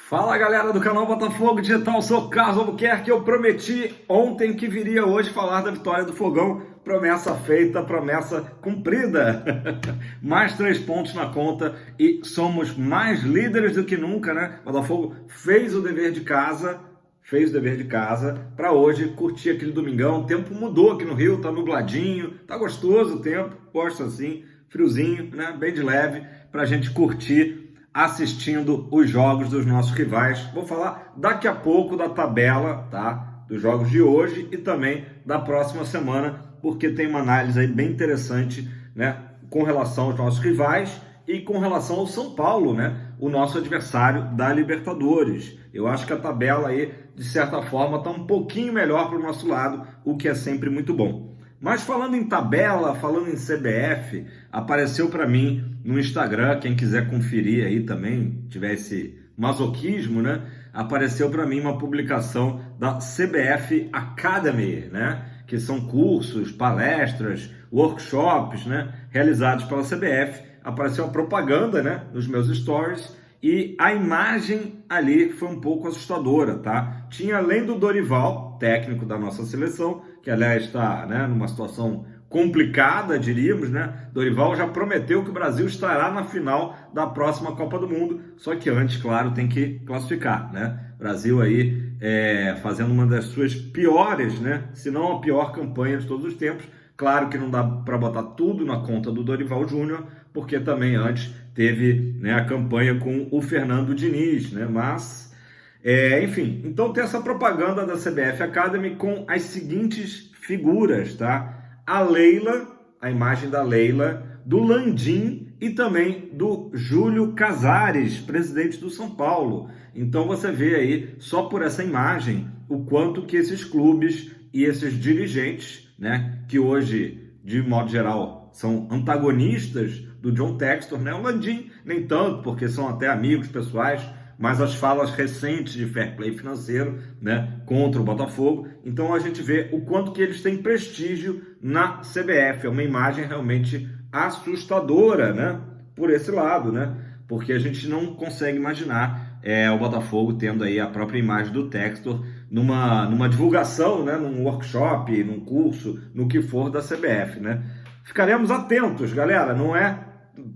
Fala galera do canal Botafogo Digital, sou Carlos Albuquerque. Eu prometi ontem que viria hoje falar da vitória do Fogão, promessa feita, promessa cumprida. Mais 3 pontos na conta e somos mais líderes do que nunca, né? O Botafogo fez o dever de casa para hoje curtir aquele domingão. O tempo mudou aqui no Rio, tá nubladinho, tá gostoso o tempo, gosto assim, friozinho, né? Bem de leve, pra gente curtir assistindo os jogos dos nossos rivais. Vou falar daqui a pouco da tabela, tá? Dos jogos de hoje e também da próxima semana, porque tem uma análise aí bem interessante, né? Com relação aos nossos rivais e com relação ao São Paulo, né? O nosso adversário da Libertadores. Eu acho que a tabela aí, de certa forma, está um pouquinho melhor para o nosso lado, o que é sempre muito bom. Mas falando em tabela, falando em CBF, apareceu para mim no Instagram, quem quiser conferir aí também, tiver esse masoquismo, né? Apareceu para mim uma publicação da CBF Academy, né? Que são cursos, palestras, workshops, né? Realizados pela CBF. Apareceu a propaganda, né? Nos meus stories. E a imagem ali foi um pouco assustadora, tá? Tinha, além do Dorival, técnico da nossa seleção, que aliás está, né, numa situação complicada, diríamos, né? Dorival já prometeu que o Brasil estará na final da próxima Copa do Mundo, só que antes, claro, tem que classificar, né? Brasil aí fazendo uma das suas piores, né? Se não a pior campanha de todos os tempos. Claro que não dá para botar tudo na conta do Dorival Júnior, porque também antes teve, né, a campanha com o Fernando Diniz, né? Mas, enfim, então tem essa propaganda da CBF Academy com as seguintes figuras, tá? A Leila, a imagem da Leila, do Landim e também do Júlio Casares, presidente do São Paulo. Então você vê aí, só por essa imagem, o quanto que esses clubes e esses dirigentes, né, que hoje, de modo geral, são antagonistas do John Textor, né? O Landim nem tanto, porque são até amigos pessoais, mas as falas recentes de fair play financeiro, né, contra o Botafogo. Então a gente vê o quanto que eles têm prestígio na CBF. É uma imagem realmente assustadora, né, por esse lado, né? Porque a gente não consegue imaginar o Botafogo tendo aí a própria imagem do Textor numa divulgação, né, num workshop, num curso, no que for da CBF, né? Ficaremos atentos, galera. Não é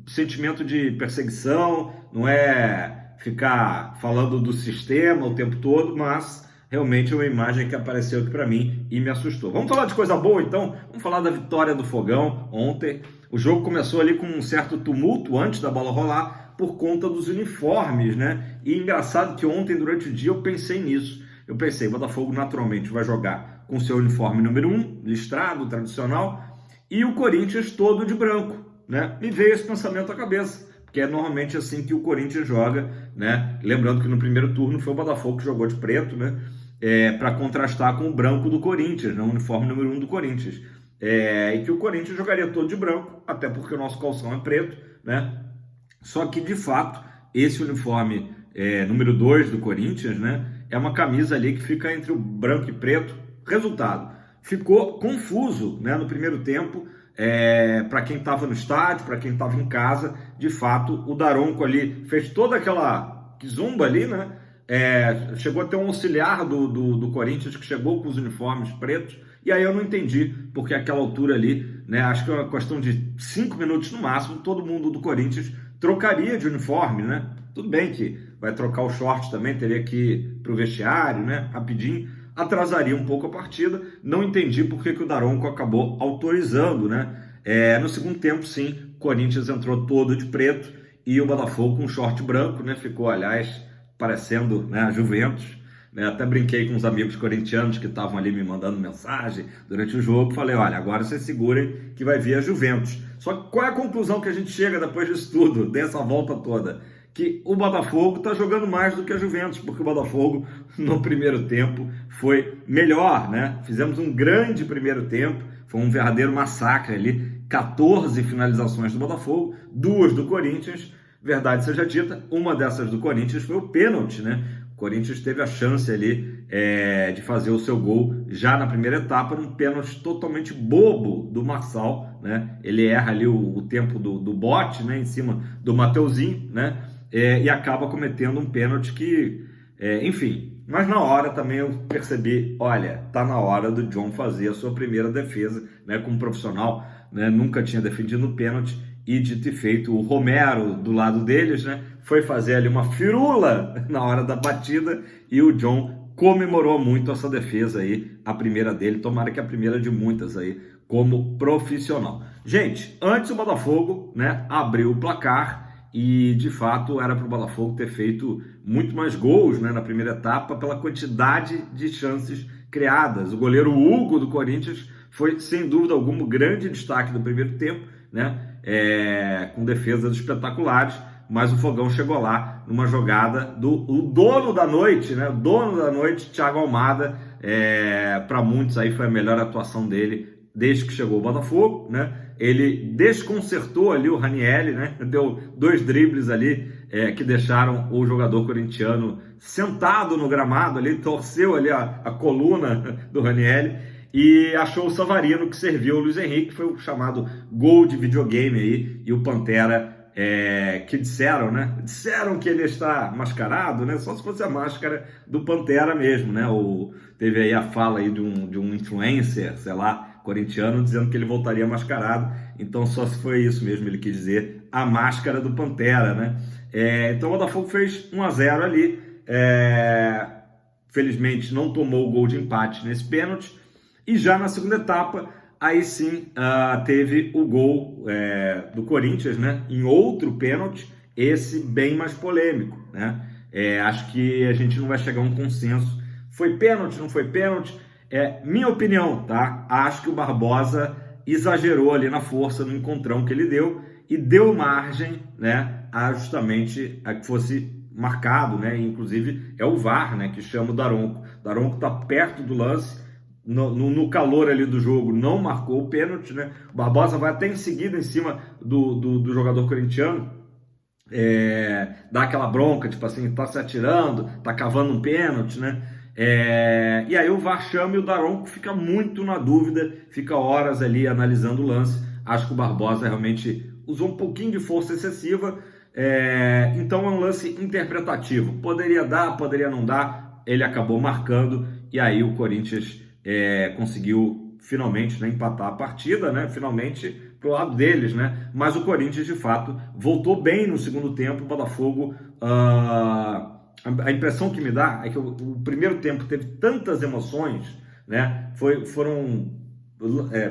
sentimento de perseguição, não é ficar falando do sistema o tempo todo, mas realmente é uma imagem que apareceu aqui para mim e me assustou. Vamos falar de coisa boa, então? Vamos falar da vitória do Fogão ontem. O jogo começou ali com um certo tumulto antes da bola rolar por conta dos uniformes, né? E engraçado que ontem, durante o dia, eu pensei nisso. Eu pensei, o Botafogo naturalmente vai jogar com seu uniforme número 1, listrado, tradicional, e o Corinthians todo de branco, né? Me veio esse pensamento à cabeça, porque é normalmente assim que o Corinthians joga, né? Lembrando que no primeiro turno foi o Botafogo que jogou de preto, né? Para contrastar com o branco do Corinthians, né? O uniforme número 1 do Corinthians. E que o Corinthians jogaria todo de branco, até porque o nosso calção é preto, né? Só que, de fato, esse uniforme número 2 do Corinthians, né? É uma camisa ali que fica entre o branco e preto. Resultado, ficou confuso, né, no primeiro tempo, para quem estava no estádio, para quem estava em casa. De fato, o Daronco ali fez toda aquela zumba ali, né? Chegou a ter um auxiliar do Corinthians que chegou com os uniformes pretos, e aí eu não entendi, porque aquela altura ali, né, acho que é uma questão de 5 minutos no máximo, todo mundo do Corinthians trocaria de uniforme, né? Tudo bem que vai trocar o short também, teria que ir para o vestiário, né, rapidinho, atrasaria um pouco a partida. Não entendi por que o Daronco acabou autorizando, né? No segundo tempo, sim, o Corinthians entrou todo de preto e o Botafogo com short branco, né? Ficou, aliás, parecendo, né, a Juventus, né? Até brinquei com os amigos corintianos que estavam ali me mandando mensagem durante o jogo. Falei, olha, agora vocês segurem que vai vir a Juventus. Só que qual é a conclusão que a gente chega depois disso tudo, dessa volta toda? Que o Botafogo está jogando mais do que a Juventus, porque o Botafogo, no primeiro tempo, foi melhor, né? Fizemos um grande primeiro tempo, foi um verdadeiro massacre ali, 14 finalizações do Botafogo, 2 do Corinthians. Verdade seja dita, uma dessas do Corinthians foi o pênalti, né? O Corinthians teve a chance ali de fazer o seu gol já na primeira etapa, num pênalti totalmente bobo do Marçal, né? Ele erra ali o tempo do bote, né, em cima do Mateuzinho, né? E acaba cometendo um pênalti que, enfim. Mas na hora também eu percebi, olha, tá na hora do John fazer a sua primeira defesa, né, como profissional, né, nunca tinha defendido um pênalti, e dito e feito, o Romero do lado deles, né, foi fazer ali uma firula na hora da batida, e o John comemorou muito essa defesa aí, a primeira dele, tomara que a primeira de muitas aí, como profissional. Gente, antes o Botafogo, né, abriu o placar, e de fato era para o Botafogo ter feito muito mais gols, né, na primeira etapa pela quantidade de chances criadas. O goleiro Hugo do Corinthians foi sem dúvida alguma o grande destaque do primeiro tempo, né, com defesas espetaculares, mas o Fogão chegou lá numa jogada do dono da noite, né, o dono da noite, Thiago Almada. Para muitos aí foi a melhor atuação dele desde que chegou o Botafogo, né? Ele desconcertou ali o Ranieri, né? Deu 2 dribles ali que deixaram o jogador corintiano sentado no gramado ali, torceu ali a coluna do Ranieri e achou o Savarino, que serviu o Luiz Henrique, foi o chamado gol de videogame aí, e o Pantera, que disseram, né? Disseram que ele está mascarado, né? Só se fosse a máscara do Pantera mesmo, né? Teve aí a fala aí de um influencer, sei lá, corintiano, dizendo que ele voltaria mascarado, então só se foi isso mesmo, ele quis dizer a máscara do Pantera, né? Então o Botafogo fez 1-0 ali, felizmente não tomou o gol de empate nesse pênalti, e já na segunda etapa, aí sim teve o gol do Corinthians, né? Em outro pênalti, esse bem mais polêmico, né? Acho que a gente não vai chegar a um consenso, foi pênalti, não foi pênalti? Minha opinião, tá? Acho que o Barbosa exagerou ali na força, no encontrão que ele deu, e deu margem, né, justamente a que fosse marcado, né? Inclusive é o VAR, né, que chama o Daronco. O Daronco tá perto do lance, no calor ali do jogo, não marcou o pênalti, né? O Barbosa vai até em seguida em cima do jogador corintiano, dá aquela bronca, tipo assim, tá se atirando, tá cavando um pênalti, né? E aí o VAR chama e o Daronco fica muito na dúvida, fica horas ali analisando o lance. Acho que o Barbosa realmente usou um pouquinho de força excessiva, então é um lance interpretativo. Poderia dar, poderia não dar, ele acabou marcando, e aí o Corinthians conseguiu finalmente, né, empatar a partida, né, finalmente pro lado deles, né? Mas o Corinthians de fato voltou bem no segundo tempo. O Botafogo, a impressão que me dá é que o primeiro tempo teve tantas emoções, né? Foram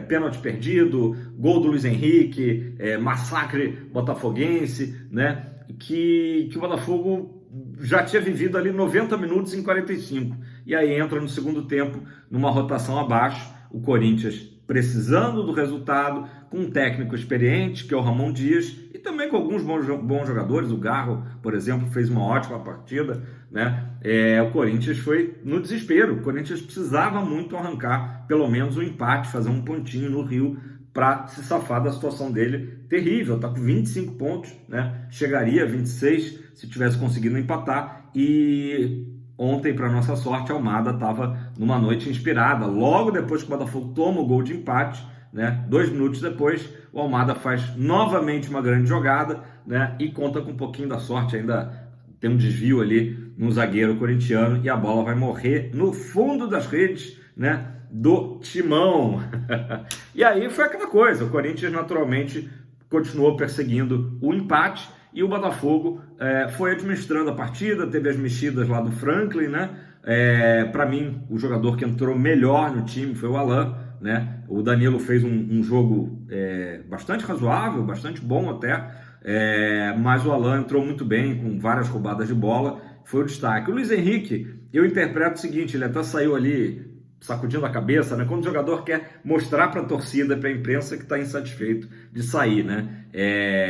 pênalti perdido, gol do Luiz Henrique, massacre botafoguense, né? Que o Botafogo já tinha vivido ali 90 minutos em 45. E aí entra no segundo tempo, numa rotação abaixo, o Corinthians precisando do resultado, com um técnico experiente, que é o Ramon Dias, e também com alguns bons jogadores. O Garro, por exemplo, fez uma ótima partida, né? O Corinthians foi no desespero. O Corinthians precisava muito arrancar pelo menos um empate, fazer um pontinho no Rio, para se safar da situação dele terrível. Está com 25 pontos, né? Chegaria a 26 se tivesse conseguido empatar. E ontem, para nossa sorte, a Almada estava numa noite inspirada. Logo depois que o Botafogo toma o gol de empate, né? 2 minutos depois, o Almada faz novamente uma grande jogada, né? E conta com um pouquinho da sorte, ainda tem um desvio ali no zagueiro corintiano, e a bola vai morrer no fundo das redes, né, do Timão. E aí foi aquela coisa, o Corinthians naturalmente continuou perseguindo o empate, e o Botafogo foi administrando a partida. Teve as mexidas lá do Franklin, né? Para mim, o jogador que entrou melhor no time foi o Alan, né? O Danilo fez um jogo bastante razoável, bastante bom até, mas o Alan entrou muito bem, com várias roubadas de bola, foi o destaque. O Luiz Henrique, eu interpreto o seguinte, ele até saiu ali sacudindo a cabeça, né? Quando o jogador quer mostrar para a torcida, para a imprensa, que está insatisfeito de sair, né?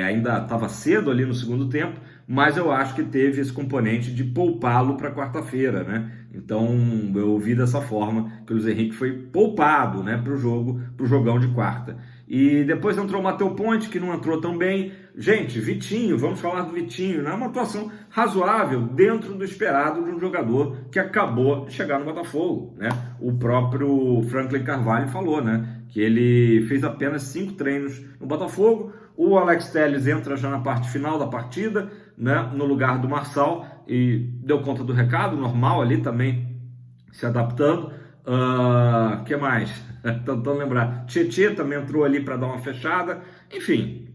Ainda estava cedo ali no segundo tempo, mas eu acho que teve esse componente de poupá-lo para quarta-feira, né? Então eu ouvi dessa forma que o Luiz Henrique foi poupado, né, para o jogão de quarta. E depois entrou o Matheus Ponte, que não entrou tão bem. Gente, Vitinho, vamos falar do Vitinho, né? Uma atuação razoável dentro do esperado de um jogador que acabou de chegar no Botafogo, né? O próprio Franklin Carvalho falou, né, que ele fez apenas 5 treinos no Botafogo. O Alex Telles entra já na parte final da partida, né, no lugar do Marçal, e deu conta do recado, normal ali também, se adaptando. Que mais? Tentando lembrar. Tietê também entrou ali para dar uma fechada. Enfim,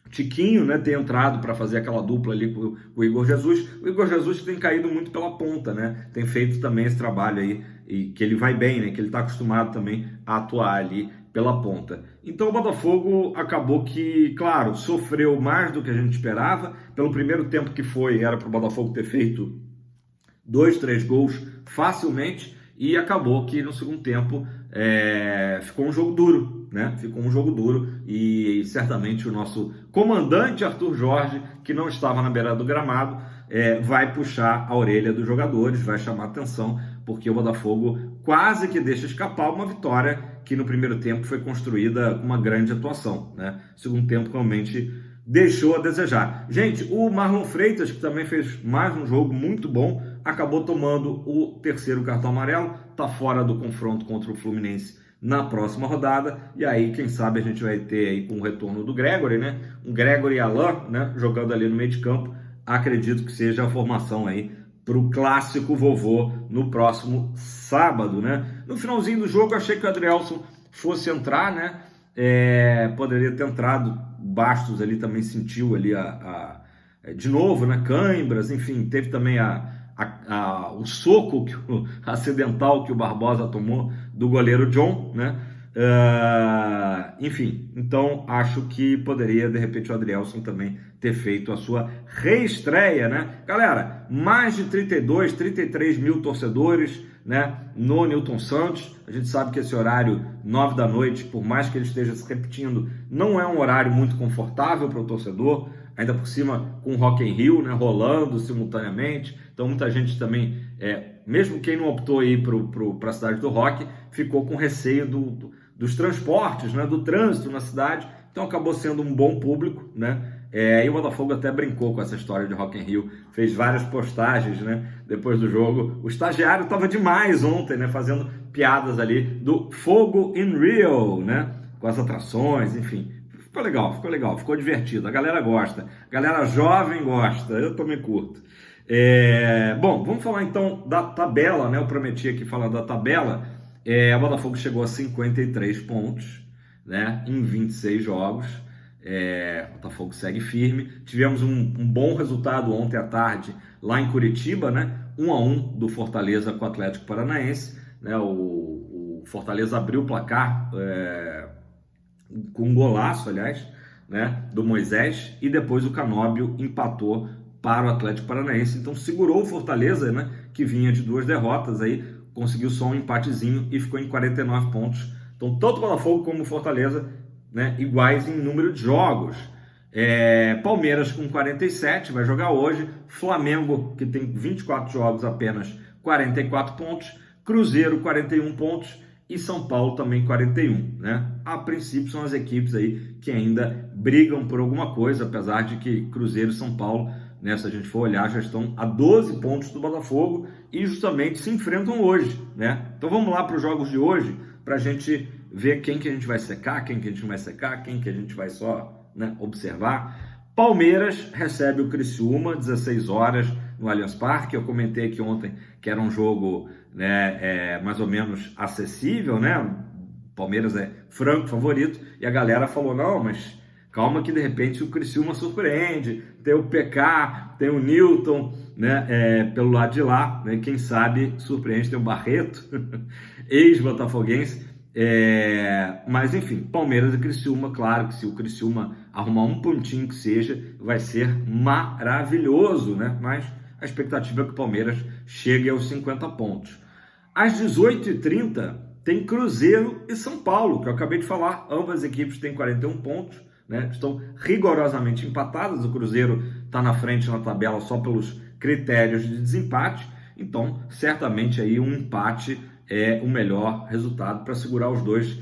Tiquinho, né, tem entrado para fazer aquela dupla ali com o Igor Jesus. O Igor Jesus tem caído muito pela ponta, né? Tem feito também esse trabalho aí, e que ele vai bem, né? Que ele está acostumado também a atuar ali pela ponta. Então o Botafogo acabou que, claro, sofreu mais do que a gente esperava. Pelo primeiro tempo que foi, era para o Botafogo ter feito 2, 3 gols facilmente, e acabou que no segundo tempo ficou um jogo duro, né? Ficou um jogo duro, e certamente o nosso comandante Arthur Jorge, que não estava na beira do gramado, vai puxar a orelha dos jogadores, vai chamar atenção, porque o Botafogo quase que deixa escapar uma vitória que no primeiro tempo foi construída com uma grande atuação, né? Segundo tempo realmente deixou a desejar. Gente, o Marlon Freitas, que também fez mais um jogo muito bom, acabou tomando o terceiro cartão amarelo, está fora do confronto contra o Fluminense na próxima rodada, e aí quem sabe a gente vai ter aí com o retorno do Gregory, né? Um Gregory e Alain, né, jogando ali no meio de campo. Acredito que seja a formação aí para o clássico vovô no próximo sábado, né? No finalzinho do jogo achei que o Adrielson fosse entrar, né? Poderia ter entrado. Bastos ali também sentiu ali de novo, né? Cãibras, enfim, teve também o soco acidental que o Barbosa tomou do goleiro John, né? Enfim, então acho que poderia de repente o Adrielson também ter feito a sua reestreia, né? Galera, mais de 32, 33 mil torcedores, né, no Newton Santos. A gente sabe que esse horário 9 da noite, por mais que ele esteja se repetindo, não é um horário muito confortável para o torcedor, ainda por cima com o Rock in Rio, né, rolando simultaneamente. Então muita gente também, mesmo quem não optou aí para a cidade do Rock, ficou com receio dos transportes, né, do trânsito na cidade. Então acabou sendo um bom público, né? E o Botafogo até brincou com essa história de Rock in Rio, fez várias postagens, né, depois do jogo. O estagiário estava demais ontem, né, fazendo piadas ali do Fogo in Rio, né, com as atrações, enfim. Ficou legal, ficou divertido. A galera gosta, a galera jovem gosta, eu também curto. Bom, vamos falar então da tabela, né? Eu prometi aqui falar da tabela. O Botafogo chegou a 53 pontos, né, em 26 jogos. O Botafogo segue firme. Tivemos um bom resultado ontem à tarde lá em Curitiba, né? 1-1 do Fortaleza com o Atlético Paranaense, né? O Fortaleza abriu o placar com um golaço, aliás, né, do Moisés, e depois o Canóbio empatou para o Atlético Paranaense. Então segurou o Fortaleza, né, que vinha de 2 derrotas aí, conseguiu só um empatezinho e ficou em 49 pontos. Então tanto o Botafogo como o Fortaleza, né, iguais em número de jogos. Palmeiras com 47, vai jogar hoje. Flamengo, que tem 24 jogos apenas, 44 pontos. Cruzeiro, 41 pontos. E São Paulo também 41, né? A princípio são as equipes aí que ainda brigam por alguma coisa, apesar de que Cruzeiro e São Paulo, né, se a gente for olhar, já estão a 12 pontos do Botafogo e justamente se enfrentam hoje, né? Então vamos lá para os jogos de hoje, para a gente ver quem que a gente vai secar, quem que a gente não vai secar, quem que a gente vai só, né, observar. Palmeiras recebe o Criciúma, 16 horas no Allianz Parque. Eu comentei aqui ontem que era um jogo, né, mais ou menos acessível, né? Palmeiras é franco favorito, e a galera falou, não, mas calma que de repente o Criciúma surpreende, tem o PK, tem o Newton, né, pelo lado de lá, né? Quem sabe surpreende, tem o Barreto, ex-botafoguense. Mas enfim, Palmeiras e Criciúma, claro que se o Criciúma arrumar um pontinho que seja, vai ser maravilhoso, né? Mas a expectativa é que o Palmeiras chegue aos 50 pontos. Às 18h30 tem Cruzeiro e São Paulo, que eu acabei de falar. Ambas as equipes têm 41 pontos, né? Estão rigorosamente empatadas. O Cruzeiro está na frente na tabela só pelos critérios de desempate. Então, certamente aí um empate é o melhor resultado para segurar os dois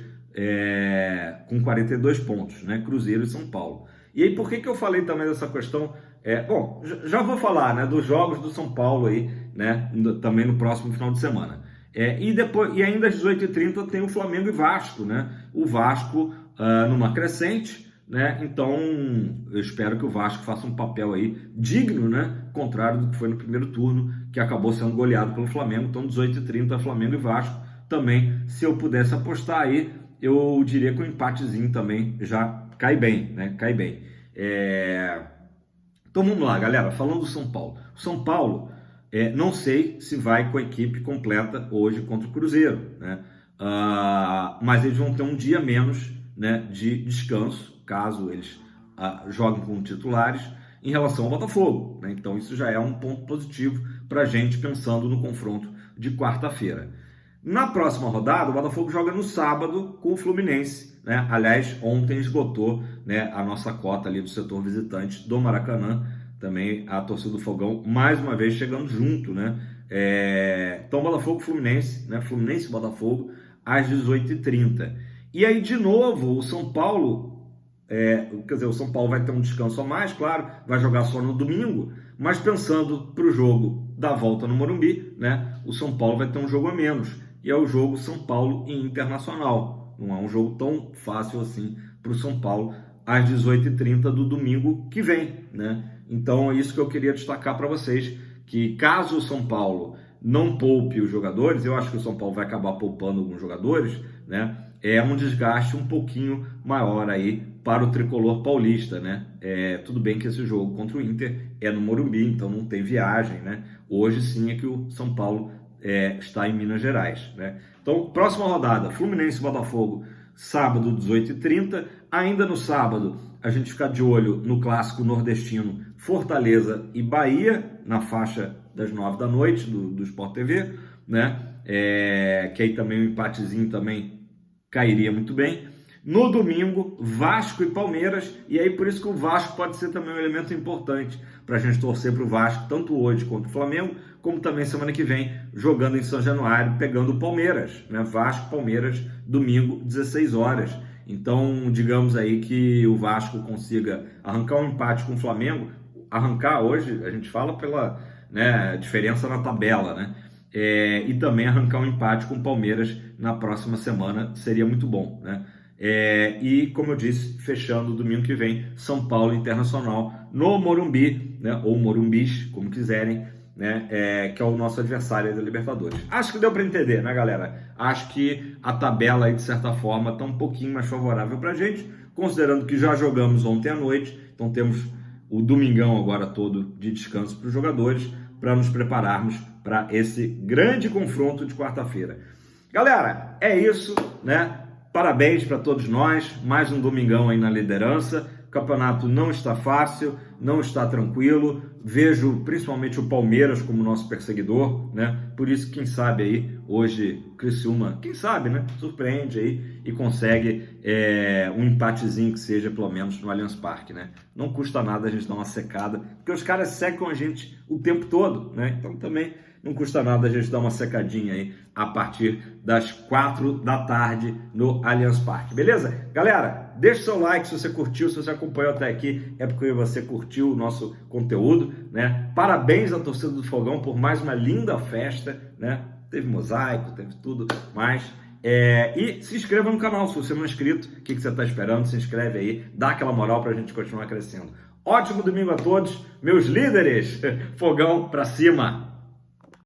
com 42 pontos, né? Cruzeiro e São Paulo. E aí, por que eu falei também dessa questão? Bom, já vou falar, né, dos jogos do São Paulo aí, né, também no próximo final de semana. E ainda às 18h30 tem o Flamengo e Vasco, né? O Vasco numa crescente, né? Então eu espero que o Vasco faça um papel aí digno, né? Contrário do que foi no primeiro turno, que acabou sendo goleado pelo Flamengo. Então 18h30 Flamengo e Vasco também. Se eu pudesse apostar aí, eu diria que o empatezinho também já cai bem, né? Cai bem. Então vamos lá, galera. Falando do São Paulo. O São Paulo, não sei se vai com a equipe completa hoje contra o Cruzeiro, né? Mas eles vão ter um dia menos, né, de descanso, caso eles joguem com titulares, em relação ao Botafogo, né? Então isso já é um ponto positivo para a gente pensando no confronto de quarta-feira. Na próxima rodada, o Botafogo joga no sábado com o Fluminense, né? Aliás, ontem esgotou, né, a nossa cota ali do setor visitante do Maracanã, também a torcida do Fogão mais uma vez chegando junto, né? Então Botafogo Fluminense, né? Fluminense e Botafogo às 18h30. E aí de novo o São Paulo, quer dizer, o São Paulo vai ter um descanso a mais, claro, vai jogar só no domingo, mas pensando para o jogo da volta no Morumbi, né? O São Paulo vai ter um jogo a menos, e é o jogo São Paulo e Internacional. Não é um jogo tão fácil assim para o São Paulo às 18h30 do domingo que vem, né? Então é isso que eu queria destacar para vocês, que caso o São Paulo não poupe os jogadores, eu acho que o São Paulo vai acabar poupando alguns jogadores, né? É um desgaste um pouquinho maior aí para o tricolor paulista, né? Tudo bem que esse jogo contra o Inter é no Morumbi, então não tem viagem, né? Hoje sim é que o São Paulo está em Minas Gerais, né? Então, próxima rodada, Fluminense e Botafogo, sábado, 18h30. Ainda no sábado, a gente fica de olho no clássico nordestino Fortaleza e Bahia, na faixa das 9 da noite do Sport TV, né? Que aí também o empatezinho também cairia muito bem. No domingo, Vasco e Palmeiras, e aí por isso que o Vasco pode ser também um elemento importante para a gente torcer para o Vasco, tanto hoje contra o Flamengo, como também semana que vem, jogando em São Januário, pegando o Palmeiras, né? Vasco, Palmeiras, domingo, 16 horas. Então, digamos aí que o Vasco consiga arrancar um empate com o Flamengo, arrancar hoje, a gente fala pela, né, diferença na tabela, né? E também arrancar um empate com o Palmeiras na próxima semana seria muito bom, né? E como eu disse, fechando domingo que vem, São Paulo Internacional no Morumbi, né? Ou Morumbis, como quiserem, né? Que é o nosso adversário da Libertadores. Acho que deu para entender, né, galera? Acho que a tabela aí, de certa forma, está um pouquinho mais favorável para a gente, considerando que já jogamos ontem à noite, então temos o domingão agora todo de descanso para os jogadores, para nos prepararmos para esse grande confronto de quarta-feira. Galera, é isso, né? Parabéns para todos nós, mais um domingão aí na liderança. O campeonato não está fácil, não está tranquilo. Vejo principalmente o Palmeiras como nosso perseguidor, né? Por isso, quem sabe aí, hoje, o Criciúma, quem sabe, né? Surpreende aí e consegue um empatezinho que seja, pelo menos, no Allianz Parque, né? Não custa nada a gente dar uma secada, porque os caras secam a gente o tempo todo, né? Então também não custa nada a gente dar uma secadinha aí a partir das 4 da tarde no Allianz Parque, beleza? Galera, deixa o seu like se você curtiu, se você acompanhou até aqui, é porque você curtiu o nosso conteúdo, né? Parabéns à torcida do Fogão por mais uma linda festa, né? Teve mosaico, teve tudo mais. E se inscreva no canal, se você não é inscrito, o que você está esperando? Se inscreve aí, dá aquela moral para a gente continuar crescendo. Ótimo domingo a todos, meus líderes! Fogão pra cima!